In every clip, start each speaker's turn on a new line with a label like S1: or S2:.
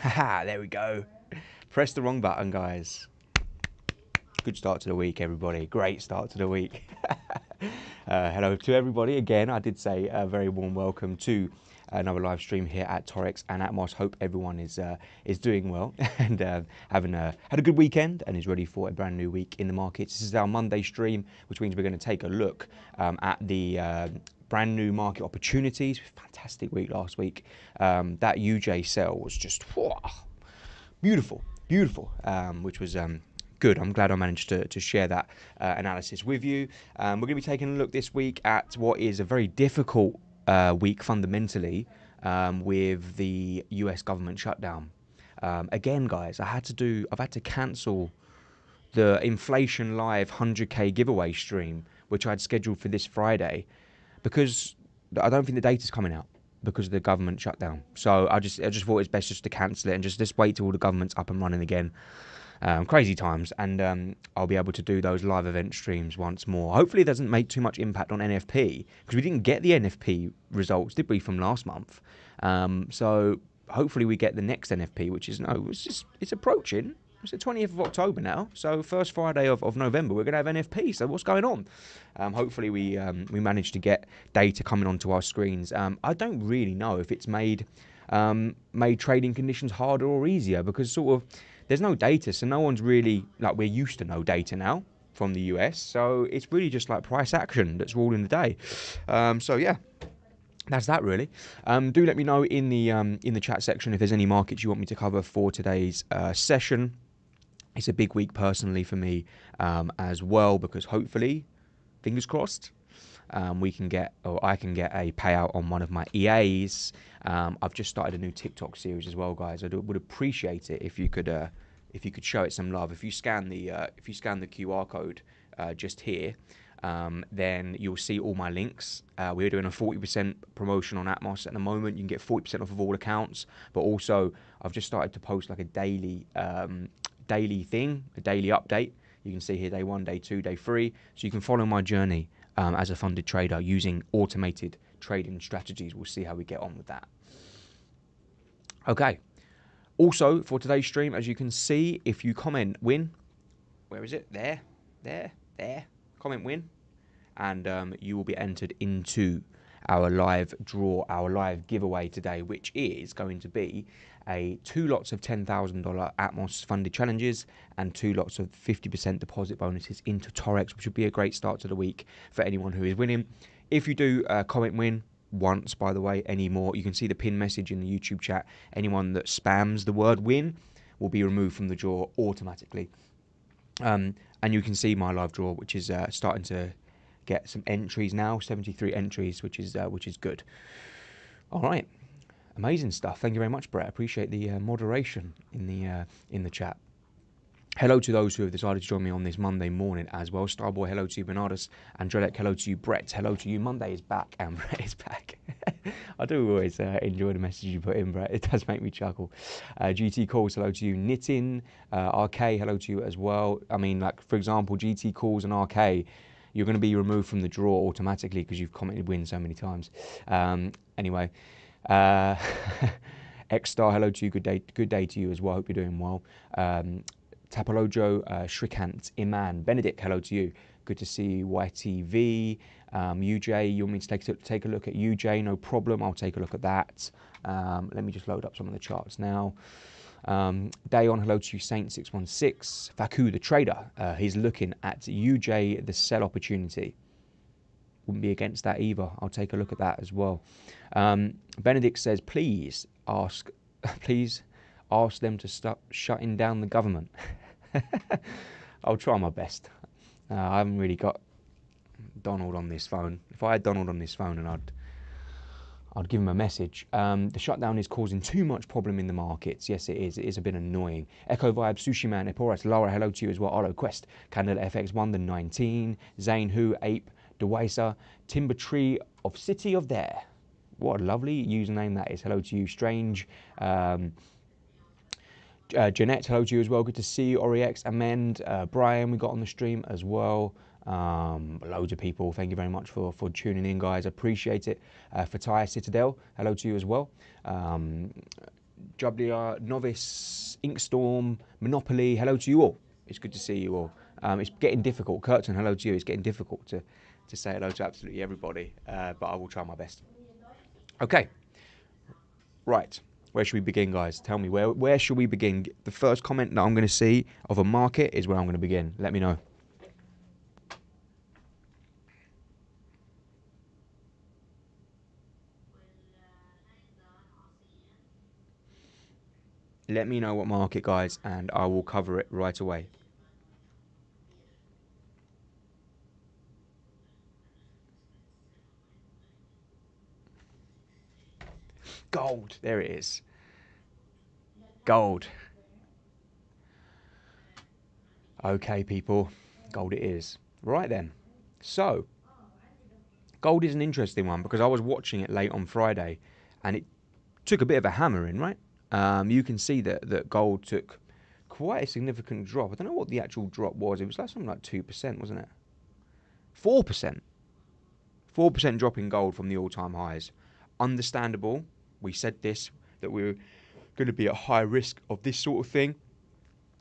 S1: Haha, there we go. Press the wrong button, guys. Good start to the week, everybody. Great start to the week. Hello to everybody. Again, I did say a very warm welcome to another live stream here at Taurex and at Moss. Hope everyone is doing well and had a good weekend and is ready for a brand new week in the markets. This is our Monday stream, which means we're going to take a look at the brand new market opportunities. Fantastic week last week. That UJ sell was just beautiful, which was good. I'm glad I managed to share that analysis with you. We're going to be taking a look this week at what is a very difficult week fundamentally with the US government shutdown. Again, guys, I've had to cancel the Inflation Live 100k giveaway stream, which I'd scheduled for this Friday, because I don't think the data's coming out because of the government shutdown. So I just thought it's best just to cancel it and just wait till all the government's up and running again. Crazy times, and I'll be able to do those live event streams once more. Hopefully it doesn't make too much impact on NFP, because we didn't get the NFP results, did we, from last month? So hopefully we get the next NFP, which is, it's approaching. It's the 20th of October now, so first Friday of November, we're going to have NFP, so what's going on? Hopefully we manage to get data coming onto our screens. I don't really know if it's made trading conditions harder or easier, because sort of there's no data, so no one's really, like, we're used to no data now from the US, so it's really just like price action that's ruling the day. So yeah, that's that really. Do let me know in the chat section if there's any markets you want me to cover for today's session. It's a big week personally for me as well, because hopefully, fingers crossed, I can get a payout on one of my EAs. I've just started a new TikTok series as well, guys. Would appreciate it if you could show it some love. If you scan the QR code just here, then you'll see all my links. We're doing a 40% promotion on Atmos at the moment. You can get 40% off of all accounts, but also I've just started to post like a daily update. You can see here day 1, day 2, day 3, so you can follow my journey as a funded trader using automated trading strategies. We'll see how we get on with that. Okay. Also, for today's stream, as you can see, if you comment win, where is it? There. Comment win, and you will be entered into our live draw, our live giveaway today, which is going to be 2 lots of $10,000 Atmos funded challenges and 2 lots of 50% deposit bonuses into Taurex, which would be a great start to the week for anyone who is winning. If you do comment win once, by the way, any more, you can see the pin message in the YouTube chat. Anyone that spams the word win will be removed from the draw automatically. And you can see my live draw, which is starting to get some entries now, 73 entries, which is good. All right, amazing stuff. Thank you very much, Brett. I appreciate the moderation in the chat. Hello to those who have decided to join me on this Monday morning as well. Starboy, hello to you. Bernardus, Andrelek, hello to you. Brett, hello to you. Monday is back, and Brett is back. I do always enjoy the message you put in, Brett. It does make me chuckle. GT Calls, hello to you. Knitting, RK, hello to you as well. I mean, like, for example, GT Calls and RK, you're going to be removed from the draw automatically because you've commented win so many times. Anyway, X-Star, hello to you. Good day to you as well. Hope you're doing well. Tapolojo, Shrikant, Iman, Benedict, hello to you. Good to see you. YTV, UJ, you want me to take a look at UJ? No problem, I'll take a look at that. Let me just load up some of the charts now. Dayon, hello to you. Saint616, Faku, the trader, he's looking at UJ, the sell opportunity. Wouldn't be against that either. I'll take a look at that as well. Benedict says, please ask them to stop shutting down the government. I'll try my best. I haven't really got Donald on this phone. If I had Donald on this phone, and I'd give him a message. The shutdown is causing too much problem in the markets. Yes, it is. It is a bit annoying. Echo Vibe, Sushi Man, Eporas, Laura, hello to you as well. Olo Quest, Candle FX, Wonder 19, Zane Who, Ape, Dewisa, Timber Tree of City of There. What a lovely username that is. Hello to you, Strange. Jeanette, hello to you as well. Good to see you. Oriex, Amend, Brian, we got on the stream as well. Loads of people. Thank you very much for tuning in, guys. Appreciate it. Fataya Citadel, hello to you as well. WR, Novice, Inkstorm, Monopoly, hello to you all. It's good to see you all. It's getting difficult. Curtin, hello to you. It's getting difficult to say hello to absolutely everybody, but I will try my best. Okay, right. Where should we begin, guys? Tell me, where should we begin? The first comment that I'm going to see of a market is where I'm going to begin. Let me know. Let me know what market, guys, and I will cover it right away. Gold. There it is. Gold. Okay, people. Gold it is. Right then. So, gold is an interesting one because I was watching it late on Friday and it took a bit of a hammering, right? You can see that gold took quite a significant drop. I don't know what the actual drop was. It was like something like 2%, wasn't it? 4%. 4% drop in gold from the all-time highs. Understandable. We said this, that we were going to be at high risk of this sort of thing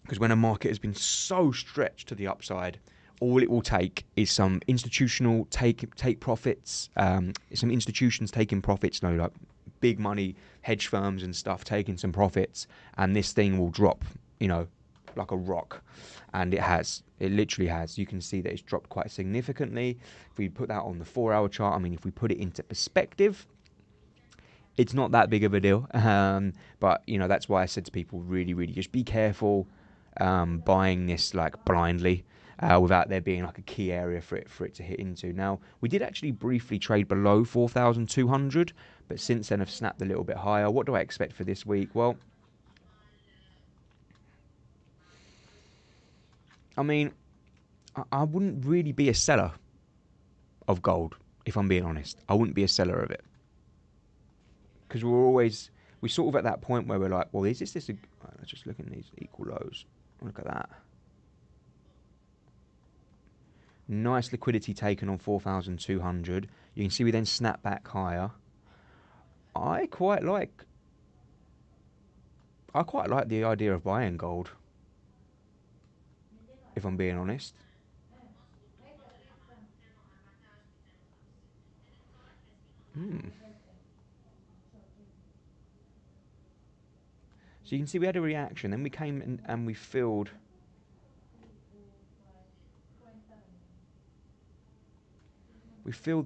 S1: because when a market has been so stretched to the upside, all it will take is some institutional take profits, some institutions taking profits, like big money hedge firms and stuff taking some profits, and this thing will drop, like a rock. And it literally has. You can see that it's dropped quite significantly. If we put that on the 4-hour chart, I mean, if we put it into perspective, it's not that big of a deal. But that's why I said to people, really, really just be careful buying this like blindly without there being like a key area for it to hit into. Now, we did actually briefly trade below 4,200, but since then have snapped a little bit higher. What do I expect for this week? Well, I mean, I wouldn't really be a seller of gold, if I'm being honest. I wouldn't be a seller of it. Because we're sort of at that point where we're like, well, is this a... Right, let's just look at these equal lows. Look at that. Nice liquidity taken on 4,200. You can see we then snap back higher. I quite like the idea of buying gold, if I'm being honest. So you can see we had a reaction, then we came in and we filled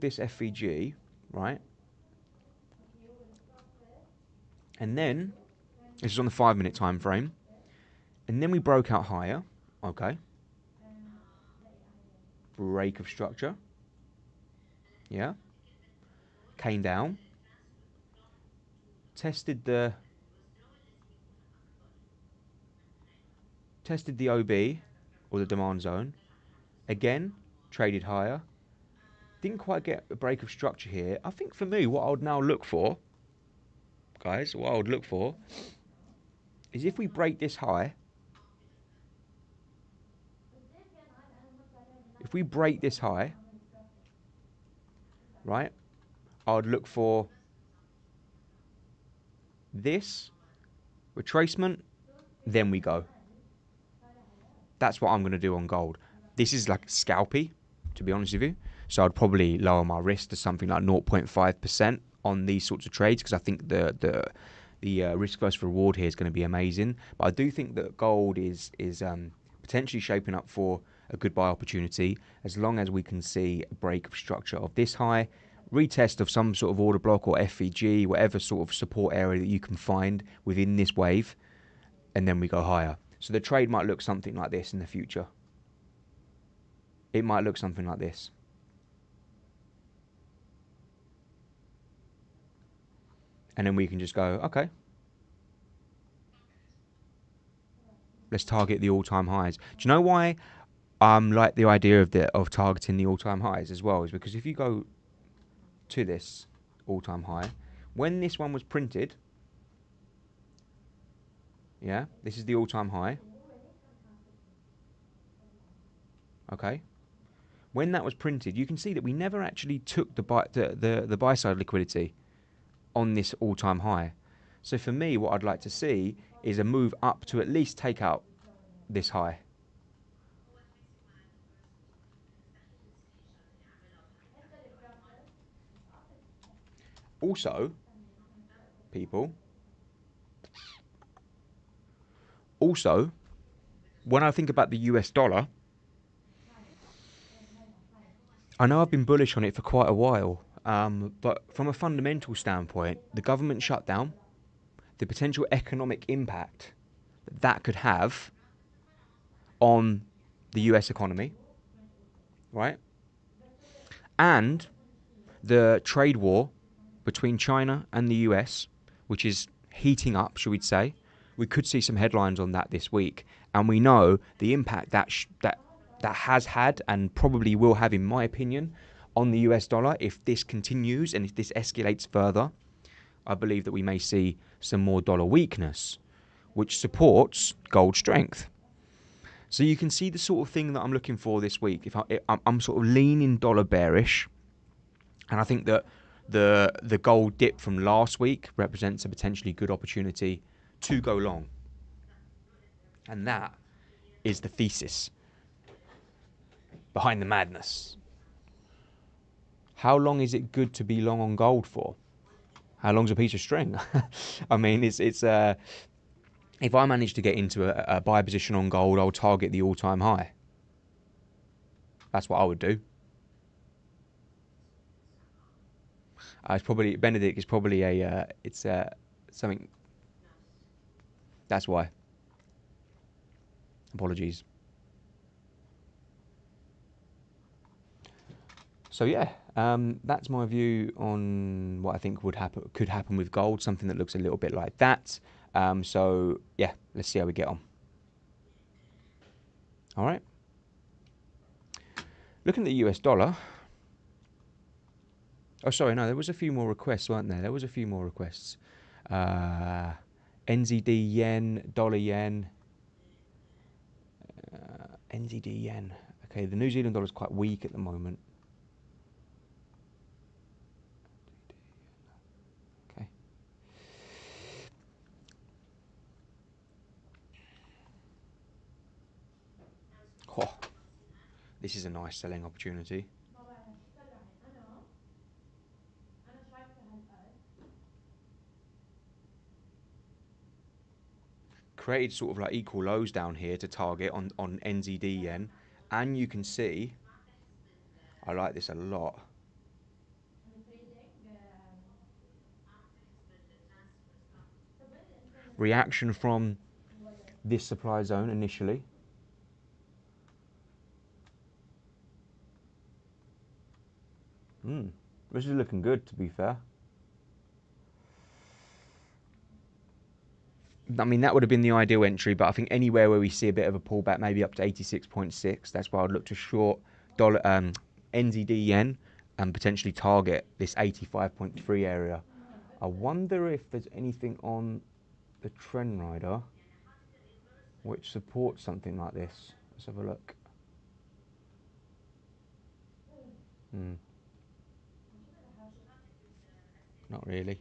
S1: this FVG, right? And then this is on the 5-minute time frame, and then we broke out higher. Okay, break of structure. Yeah, came down, tested the OB or the demand zone. Again, traded higher. Didn't quite get a break of structure here. I think for me, what I would now look for, guys, is if we break this high, right, I would look for this retracement, then we go. That's what I'm going to do on gold. This is like scalpy, to be honest with you. So I'd probably lower my risk to something like 0.5% on these sorts of trades because I think the risk versus reward here is going to be amazing. But I do think that gold is potentially shaping up for a good buy opportunity as long as we can see a break of structure of this high, retest of some sort of order block or FVG, whatever sort of support area that you can find within this wave, and then we go higher. So the trade might look something like this in the future. It might look something like this. And then we can just go, okay, let's target the all-time highs. Do you know why like the idea of targeting the all-time highs as well? Is because if you go to this all-time high, when this one was printed, yeah, this is the all-time high. Okay. When that was printed, you can see that we never actually took the buy side liquidity on this all-time high. So for me, what I'd like to see is a move up to at least take out this high. Also, people, also, when I think about the US dollar, I know I've been bullish on it for quite a while, but from a fundamental standpoint, the government shutdown, the potential economic impact that could have on the US economy, right? And the trade war between China and the US, which is heating up, should we say. We could see some headlines on that this week. And we know the impact that has had and probably will have, in my opinion, on the US dollar if this continues and if this escalates further. I believe that we may see some more dollar weakness, which supports gold strength. So you can see the sort of thing that I'm looking for this week. If I'm sort of leaning dollar bearish, and I think that the gold dip from last week represents a potentially good opportunity to go long. And that is the thesis behind the madness. How long is it good to be long on gold for? How long's a piece of string? I mean, it's if I manage to get into a buy position on gold, I'll target the all-time high. That's what I would do. It's probably Benedict is probably it's something. That's why. Apologies. So yeah, that's my view on what I think could happen with gold. Something that looks a little bit like that. So yeah, let's see how we get on. All right. Looking at the US dollar. Oh, sorry, no, there was a few more requests, weren't there? There was a few more requests. NZD yen, dollar yen, NZD yen. Okay, the New Zealand dollar is quite weak at the moment. Okay. Oh, this is a nice selling opportunity. Created sort of like equal lows down here to target on NZD yen. And you can see, I like this a lot. Reaction from this supply zone initially. This is looking good, to be fair. I mean, that would have been the ideal entry, but I think anywhere where we see a bit of a pullback, maybe up to 86.6, that's where I'd look to short dollar NZD yen and potentially target this 85.3 area. I wonder if there's anything on the trend rider which supports something like this. Let's have a look. Not really.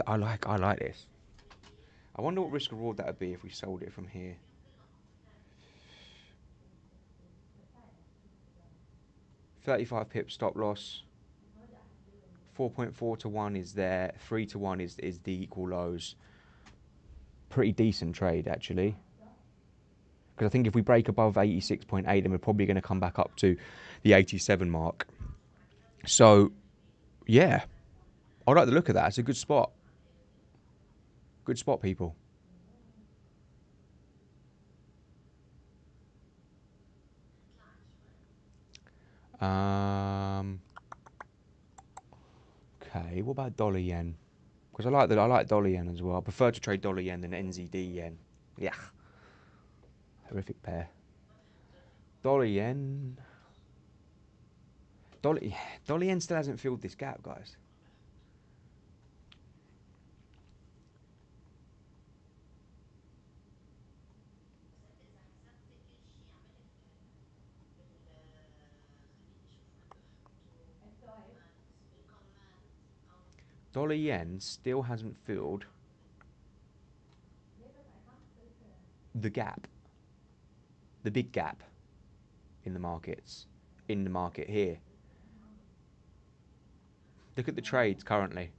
S1: I like this. I wonder what risk reward that would be if we sold it from here. 35 pip stop loss. 4.4 to 1 is there. 3 to 1 is the equal lows. Pretty decent trade, actually. Because I think if we break above 86.8, then we're probably going to come back up to the 87 mark. So, yeah. I like the look of that. It's a good spot. Good spot, people. Okay, what about dollar yen? Because I like dollar yen as well. I prefer to trade dollar yen than NZD yen. Yeah. Horrific pair. Dollar yen. Dollar, dollar yen still hasn't filled this gap, guys. Dollar yen still hasn't filled the gap, the big gap in the markets, in the market here. Look at the trades currently.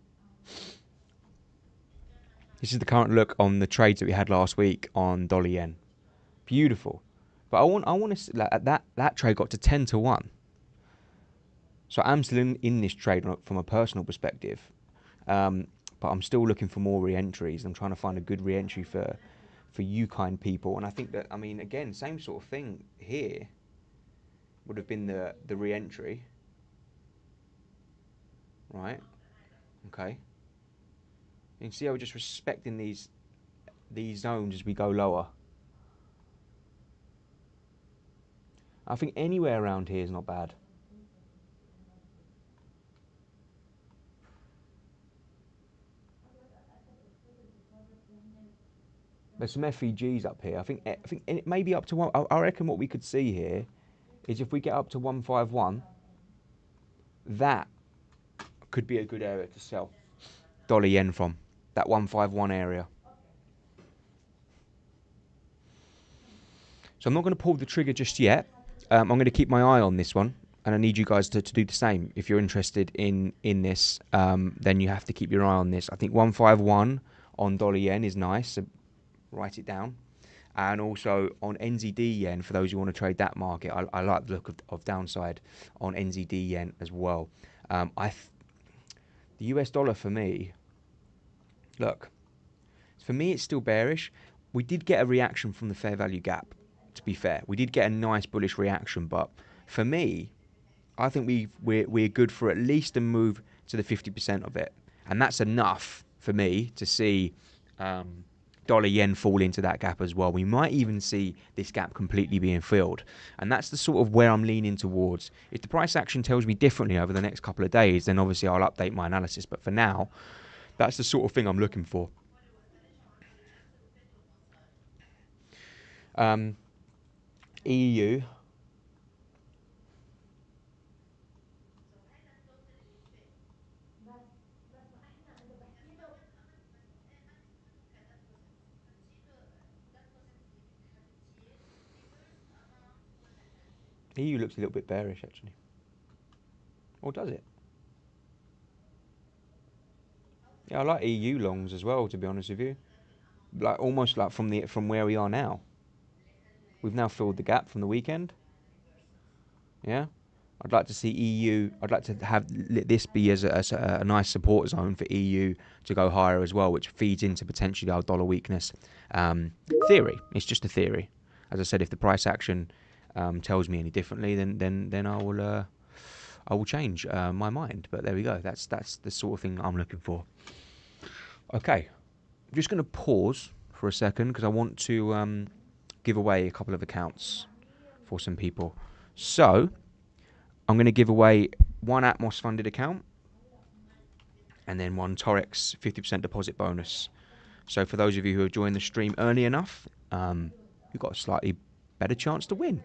S1: This is the current look on the trades that we had last week on dollar yen. Beautiful. But I want to like, that trade got to 10 to 1. So I'm still in this trade from a personal perspective. But I'm still looking for more re-entries. I'm trying to find a good re-entry for you kind people. And I think that, I mean, again, same sort of thing here would have been the re-entry. Right? Okay. You can see how we're just respecting these zones as we go lower. I think anywhere around here is not bad. There's some FEGs up here. I think it may be up to one. I reckon what we could see here is if we get up to 151, that could be a good area to sell dollar yen from. That 151 area. So I'm not going to pull the trigger just yet. I'm going to keep my eye on this one, and I need you guys to do the same. If you're interested in this, then you have to keep your eye on this. I think 151 on dollar yen is nice. So write it down. And also on NZD yen, for those who want to trade that market, I like the look of downside on NZD yen as well. The US dollar for me, look, for me it's still bearish. We did get a reaction from the fair value gap, to be fair. We did get a nice bullish reaction, but for me, I think we're good for at least a move to the 50% of it. And that's enough for me to see dollar yen fall into that gap as well. We might even see this gap completely being filled. And that's the sort of where I'm leaning towards. If the price action tells me differently over the next couple of days, then obviously I'll update my analysis. But for now, that's the sort of thing I'm looking for. EU. EU looks a little bit bearish, actually. Or does it? Yeah, I like EU longs as well, to be honest with you. Like almost like from where we are now. We've now filled the gap from the weekend. Yeah. I'd like to see EU. I'd like to have this be as a nice support zone for EU to go higher as well, which feeds into potentially our dollar weakness theory. It's just a theory. As I said, if the price action tells me any differently, then I will change my mind. But there we go. That's the sort of thing I'm looking for. Okay, I'm just going to pause for a second because I want to give away a couple of accounts for some people. So I'm going to give away one Atmos funded account and then one Taurex 50% deposit bonus. So for those of you who have joined the stream early enough, you've got a slightly better chance to win.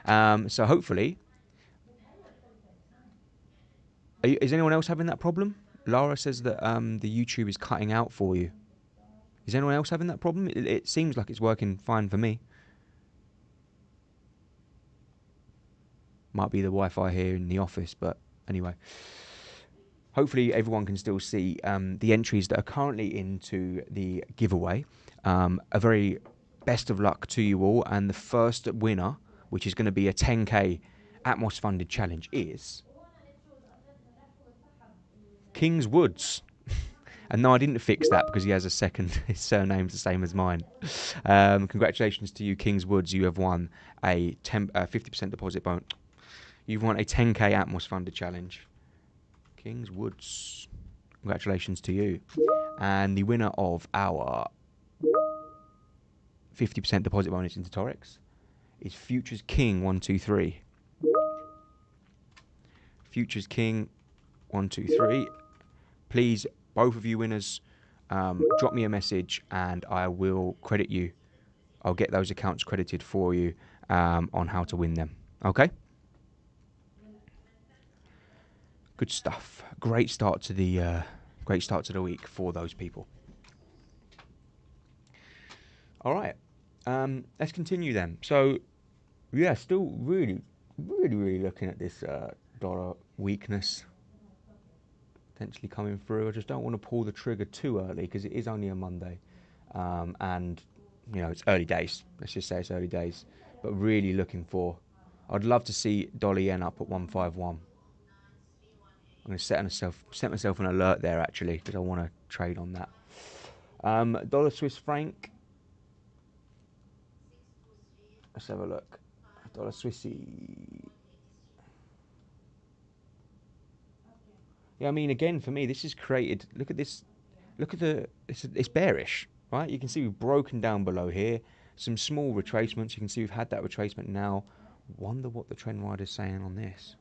S1: So hopefully, is anyone else having that problem? Lara says that the YouTube is cutting out for you. Is anyone else having that problem? It seems like it's working fine for me. Might be the Wi-Fi here in the office, but anyway. Hopefully everyone can still see the entries that are currently into the giveaway. A very best of luck to you all. And the first winner, which is going to be a 10k Atmos funded challenge, is King's Woods. And no, I didn't fix that because he has a second. His surname's the same as mine. Congratulations to you, King's Woods. You have won a 50% deposit bonus. You've won a 10k Atmos funded challenge. King's Woods. Congratulations to you. And the winner of our 50% deposit bonus into Taurex is Futures King 123. Futures King 123. Please, both of you winners, drop me a message and I will credit you. I'll get those accounts credited for you on how to win them. Okay? Good stuff. Great start to the Great start to the week for those people. All right, let's continue then. So, yeah, still really looking at this dollar weakness potentially coming through. I just don't want to pull the trigger too early because it is only a Monday, and you know it's early days. Let's just say it's early days, but really looking for. I'd love to see dollar yen up at 151. I'm going to set myself an alert there actually because I want to trade on that. Dollar Swiss franc. Let's have a look. Dollar Swissy. Yeah, I mean, again, for me, this is created. Look at this. Look at it's bearish, right? You can see we've broken down below here. Some small retracements. You can see we've had that retracement now. Wonder what the trend rider is saying on this.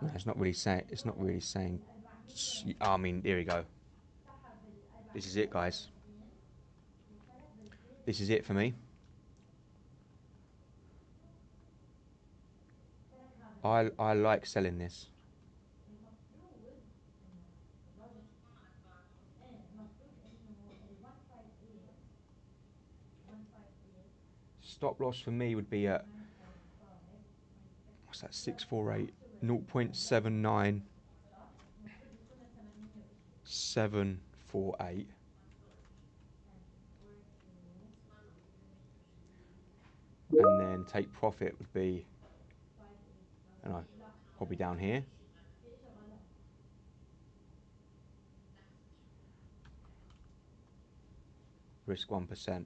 S1: No, it's not really saying. It's not really saying. I mean, here we go. This is it, guys. This is it for me. I like selling this. Stop loss for me would be at, what's that, 648, 0.79, 748. And then take profit would be, I don't know, probably down here. Risk 1%.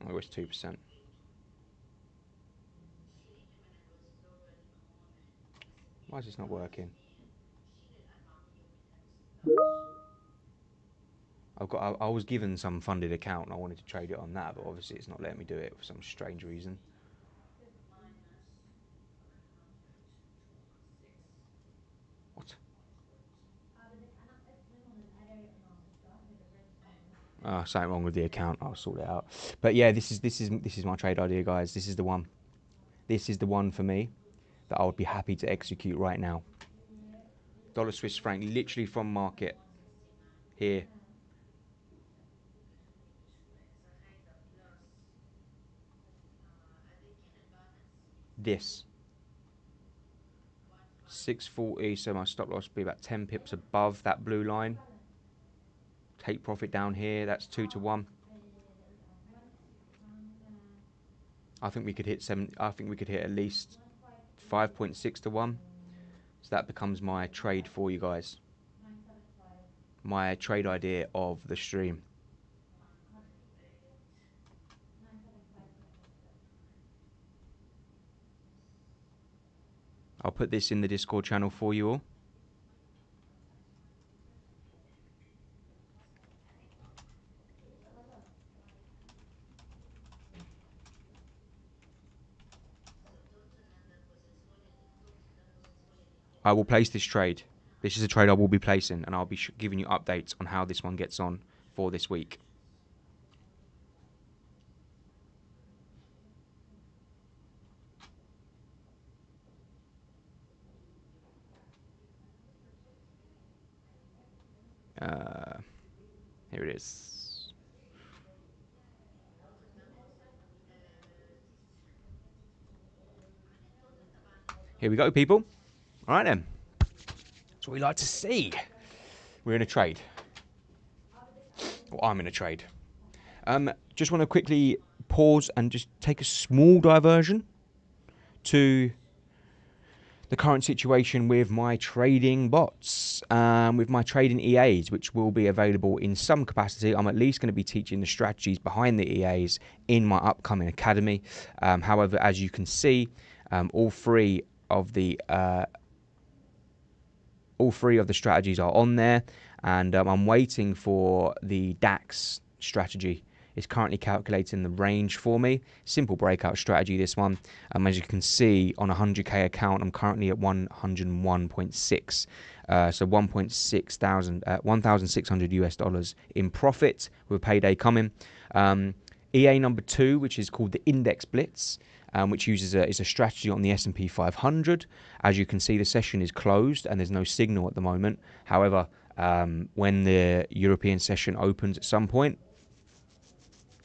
S1: I risk 2%. Why is this not working? I was given some funded account and I wanted to trade it on that, but obviously it's not letting me do it for some strange reason. What? Oh, something wrong with the account. I'll sort it out. But yeah, this is my trade idea, guys. This is the one. This is the one for me that I would be happy to execute right now. Dollar Swiss franc, literally from market here. This 640, so my stop loss would be about 10 pips above that blue line. Take profit down here. That's 2 to 1. I think we could hit I think we could hit at least 5.6 to 1. So that becomes my trade for you guys. My trade idea of the stream. I'll put this in the Discord channel for you all. I will place this trade. This is a trade I will be placing, and I'll be giving you updates on how this one gets on for this week. Here it is. Here we go, people. All right, then. That's what we like to see. We're in a trade. Well, I'm in a trade. Just want to quickly pause and just take a small diversion to the current situation with my trading bots, with my trading EAs, which will be available in some capacity. I'm at least going to be teaching the strategies behind the EAs in my upcoming academy. However, as you can see, all three of the strategies are on there, and I'm waiting for the DAX strategy. It's currently calculating the range for me. Simple breakout strategy, this one. As you can see, on a 100k account, I'm currently at 101.6. So 1,600 US dollars in profit with payday coming. In EA number 2, which is called the Index Blitz, which is a strategy on the S&P 500. As you can see, the session is closed and there's no signal at the moment. However, when the European session opens at some point,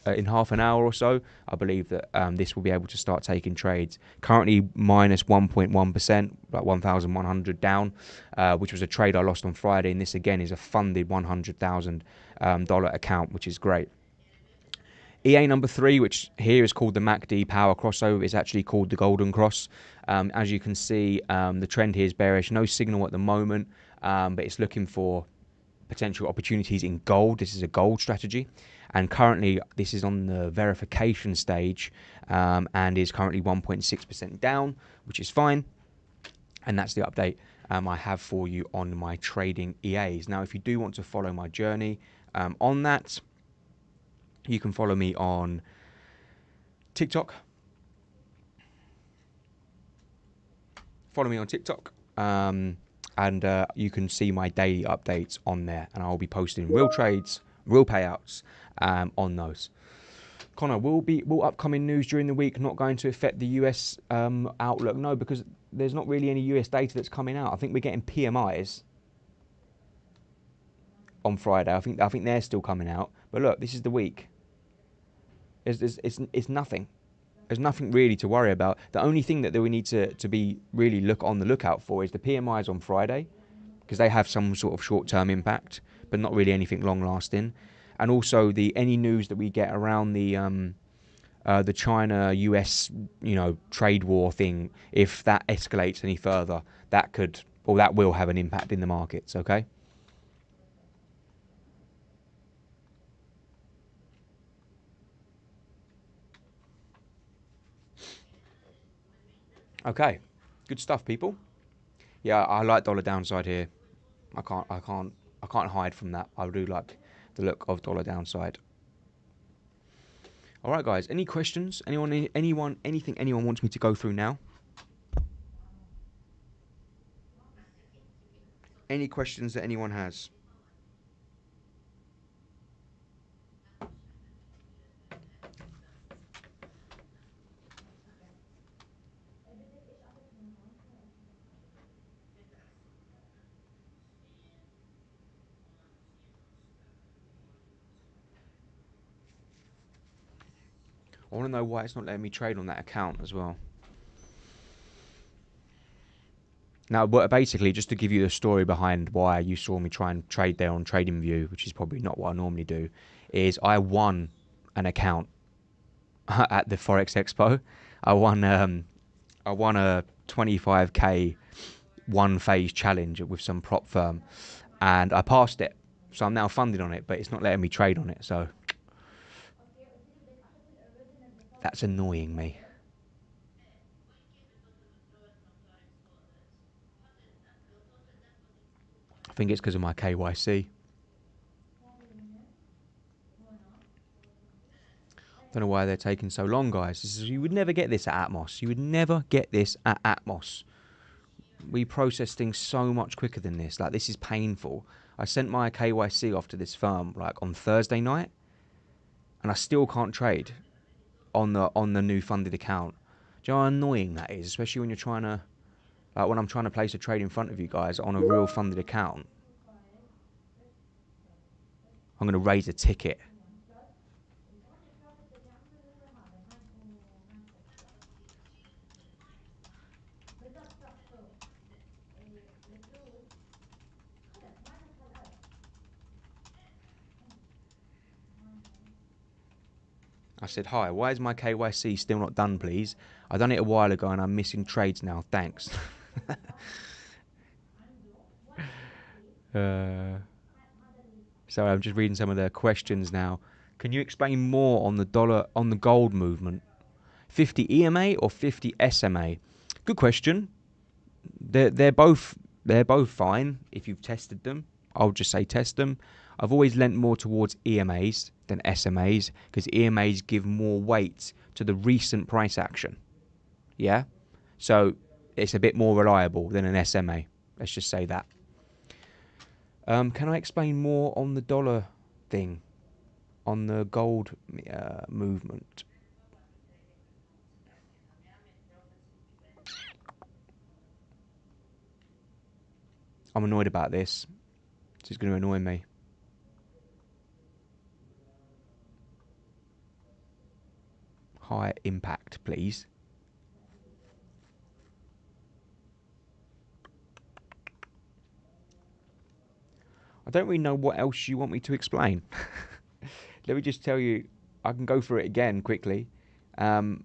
S1: in half an hour or so, I believe that this will be able to start taking trades. Currently minus 1.1%, like 1,100 down, which was a trade I lost on Friday. And this again is a funded $100,000 account, which is great. EA number 3, which here is called the MACD power crossover, is actually called the golden cross. As you can see, the trend here is bearish. No signal at the moment, but it's looking for potential opportunities in gold. This is a gold strategy. And currently, this is on the verification stage and is currently 1.6% down, which is fine. And that's the update I have for you on my trading EAs. Now, if you do want to follow my journey on that, you can follow me on TikTok. Follow me on TikTok. And you can see my daily updates on there. And I'll be posting real trades, real payouts on those. Connor, will upcoming news during the week not going to affect the US outlook? No, because there's not really any US data that's coming out. I think we're getting PMIs on Friday. I think they're still coming out. But look, this is the week. It's nothing. There's nothing really to worry about. The only thing that we need to be really on the lookout for is the PMIs on Friday, because they have some sort of short-term impact, but not really anything long-lasting. And also any news that we get around the China-US trade war thing. If that escalates any further, that will have an impact in the markets. Okay. Okay, good stuff, people. Yeah, I like dollar downside here. I can't hide from that. I do like the look of dollar downside. All right, guys. Any questions? Anything anyone wants me to go through now? Any questions that anyone has? I want to know why it's not letting me trade on that account as well. Now, but basically, just to give you the story behind why you saw me try and trade there on TradingView, which is probably not what I normally do, is I won an account at the Forex Expo. I won a 25k one phase challenge with some prop firm, and I passed it. So I'm now funded on it, but it's not letting me trade on it. So that's annoying me. I think it's because of my KYC. Don't know why they're taking so long, guys. You would never get this at Atmos. You would never get this at Atmos. We process things so much quicker than this. Like, this is painful. I sent my KYC off to this firm like on Thursday night, and I still can't trade on the new funded account. Do you know how annoying that is? Especially when you're trying to, like, when I'm trying to place a trade in front of you guys on a real funded account. I'm going to raise a ticket. I said, hi, why is my KYC still not done, please? I done it a while ago and I'm missing trades now. Thanks. So I'm just reading some of their questions now. Can you explain more on the gold movement? 50 EMA or 50 SMA? Good question. They're both fine if you've tested them. I'll just say test them. I've always lent more towards EMAs than SMAs because EMAs give more weight to the recent price action. Yeah? So it's a bit more reliable than an SMA. Let's just say that. Can I explain more on the dollar thing on the gold movement. I'm annoyed about this. This is going to annoy me. High impact, please. I don't really know what else you want me to explain. Let me just tell you, I can go through it again quickly.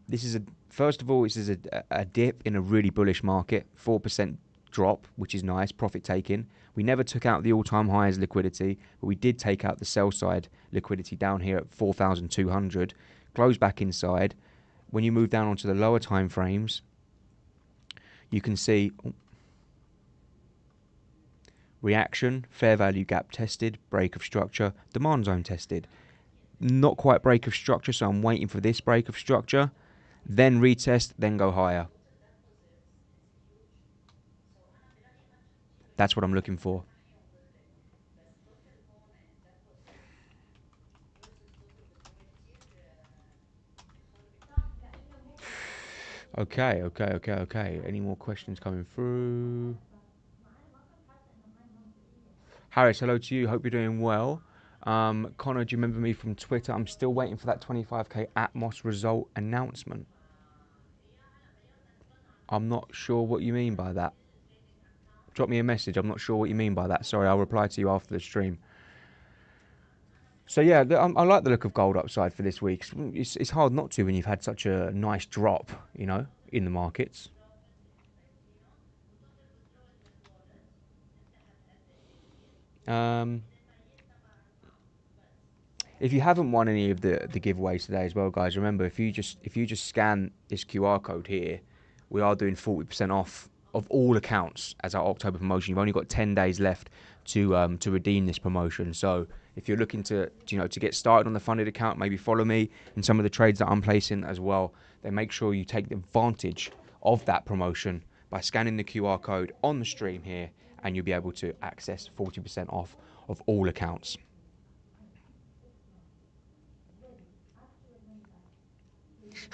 S1: This is first of all, this is a dip in a really bullish market, 4% drop, which is nice, profit taking. We never took out the all-time high as liquidity, but we did take out the sell side liquidity down here at 4,200, close back inside. When you move down onto the lower time frames, you can see reaction, fair value gap tested, break of structure, demand zone tested. Not quite break of structure, so I'm waiting for this break of structure, then retest, then go higher. That's what I'm looking for. Okay. Any more questions coming through? Harris, hello to you. Hope you're doing well. Connor, do you remember me from Twitter? I'm still waiting for that 25k Atmos result announcement. I'm not sure what you mean by that. Drop me a message. I'm not sure what you mean by that. Sorry, I'll reply to you after the stream. So yeah, I like the look of gold upside for this week. It's hard not to when you've had such a nice drop, you know, in the markets. If you haven't won any of the giveaways today as well, guys, remember if you just scan this QR code here, we are doing 40% off of all accounts as our October promotion. You've only got 10 days left to redeem this promotion. So if you're looking to get started on the funded account, maybe follow me in some of the trades that I'm placing as well. Then make sure you take advantage of that promotion by scanning the QR code on the stream here, and you'll be able to access 40% off of all accounts.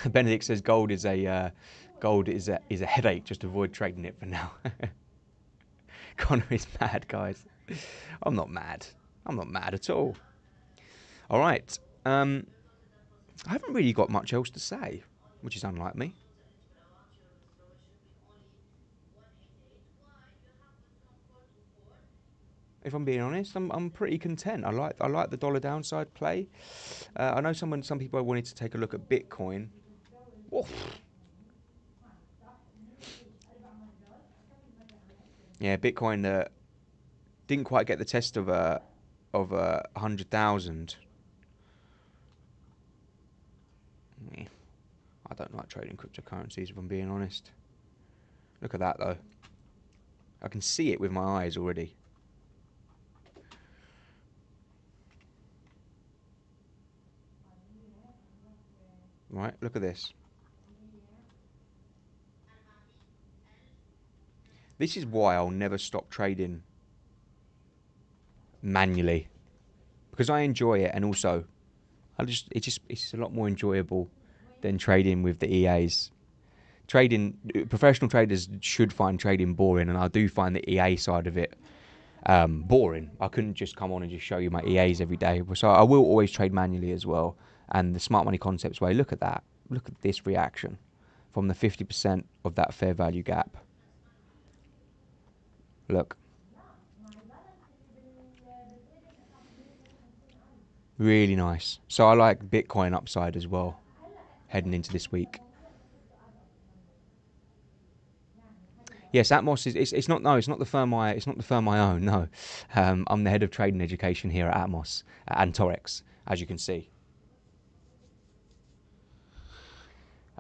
S1: Benedict says gold is a headache. Just avoid trading it for now. Connor is mad, guys. I'm not mad. I'm not mad at all. All right. I haven't really got much else to say, which is unlike me. If I'm being honest, I'm pretty content. I like the dollar downside play. I know some people wanted to take a look at Bitcoin. Oof. Yeah, Bitcoin didn't quite get the test of 100,000. I don't like trading cryptocurrencies, if I'm being honest. Look at that, though. I can see it with my eyes already. Right, look at this. This is why I'll never stop trading manually, because I enjoy it, and also it's a lot more enjoyable than trading with the EAs. Professional traders should find trading boring, and I do find the EA side of it boring. I couldn't just come on and just show you my EAs every day, so I will always trade manually as well. And the smart money concepts way, look at that. Look at this reaction from the 50% of that fair value gap. Look. Really nice. So I like Bitcoin upside as well, heading into this week. Yes, Atmos is it's not the firm I own. No, I'm the head of trading education here at Atmos and Taurex, as you can see.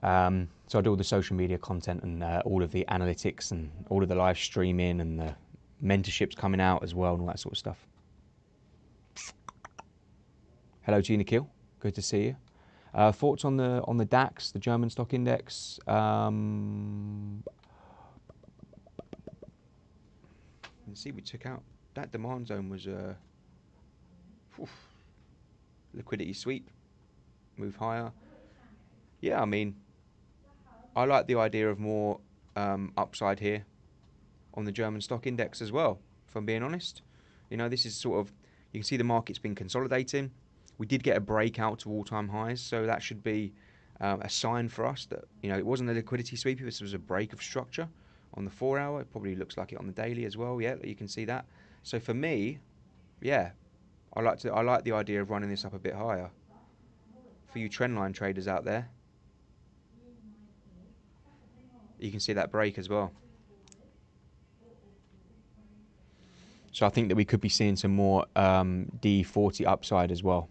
S1: So I do all the social media content and all of the analytics and all of the live streaming and the mentorships coming out as well and all that sort of stuff. Hello, Gina Kiel. Good to see you. Thoughts on the DAX, the German stock index? You see, we took out that demand zone was liquidity sweep, move higher. Yeah, I mean, I like the idea of more upside here on the German stock index as well, if I'm being honest. You know, this is sort of, you can see the market's been consolidating. We did get a breakout to all-time highs, so that should be a sign for us that, you know, it wasn't a liquidity sweep, this was a break of structure on the 4 hour. It probably looks like it on the daily as well, yeah, you can see that. So for me, yeah, I like the idea of running this up a bit higher. For you trendline traders out there, you can see that break as well. So I think that we could be seeing some more D40 upside as well.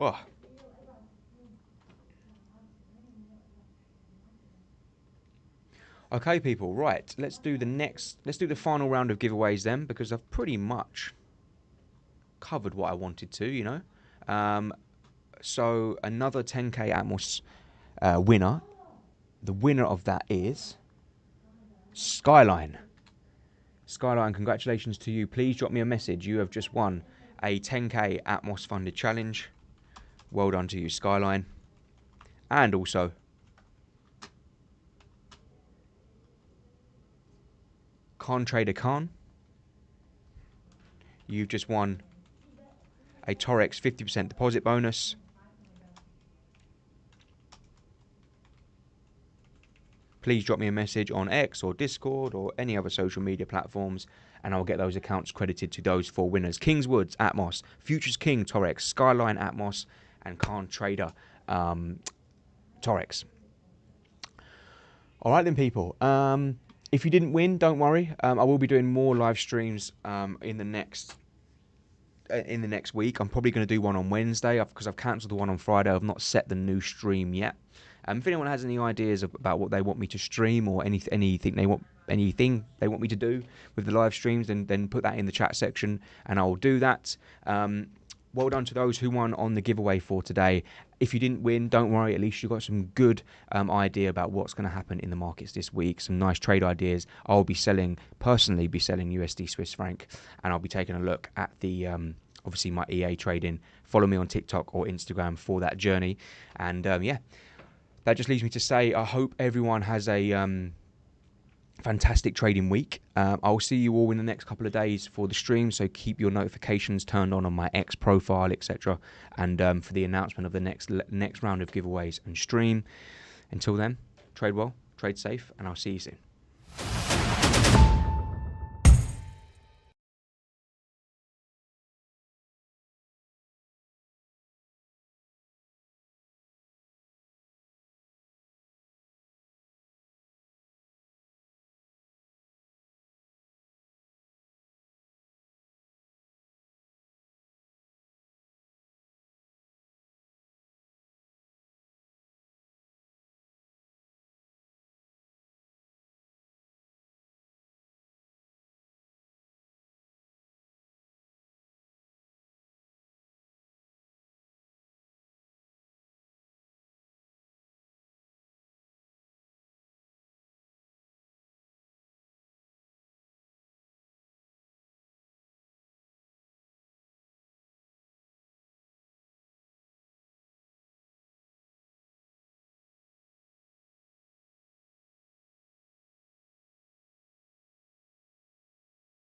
S1: Oh. Okay, people, right, let's do the final round of giveaways then, because I've pretty much covered what I wanted to, you know. So another 10k Atmos winner. The winner of that is Skyline. Skyline, congratulations to you. Please drop me a message. You have just won a 10k Atmos funded challenge. Well done to you, Skyline. And also, Con Trader Khan, you've just won a Taurex 50% deposit bonus. Please drop me a message on X or Discord or any other social media platforms, and I'll get those accounts credited to those 4 winners: Kingswoods Atmos, Futures King Taurex, Skyline Atmos, and Khan Trader Taurex. All right then, people. If you didn't win, don't worry. I will be doing more live streams in the next week. I'm probably going to do one on Wednesday because I've cancelled the one on Friday. I've not set the new stream yet. If anyone has any ideas about what they want me to stream or anything they want me to do with the live streams, then put that in the chat section and I'll do that. Well done to those who won on the giveaway for today. If you didn't win, don't worry. At least you got some good idea about what's going to happen in the markets this week. Some nice trade ideas. I'll personally be selling USD Swiss franc, and I'll be taking a look at the obviously my EA trading. Follow me on TikTok or Instagram for that journey. And yeah, that just leaves me to say I hope everyone has a fantastic trading week. I'll see you all in the next couple of days for the stream, so keep your notifications turned on my X profile, etc., and for the announcement of the next round of giveaways and stream. Until then, trade well, trade safe, and I'll see you soon.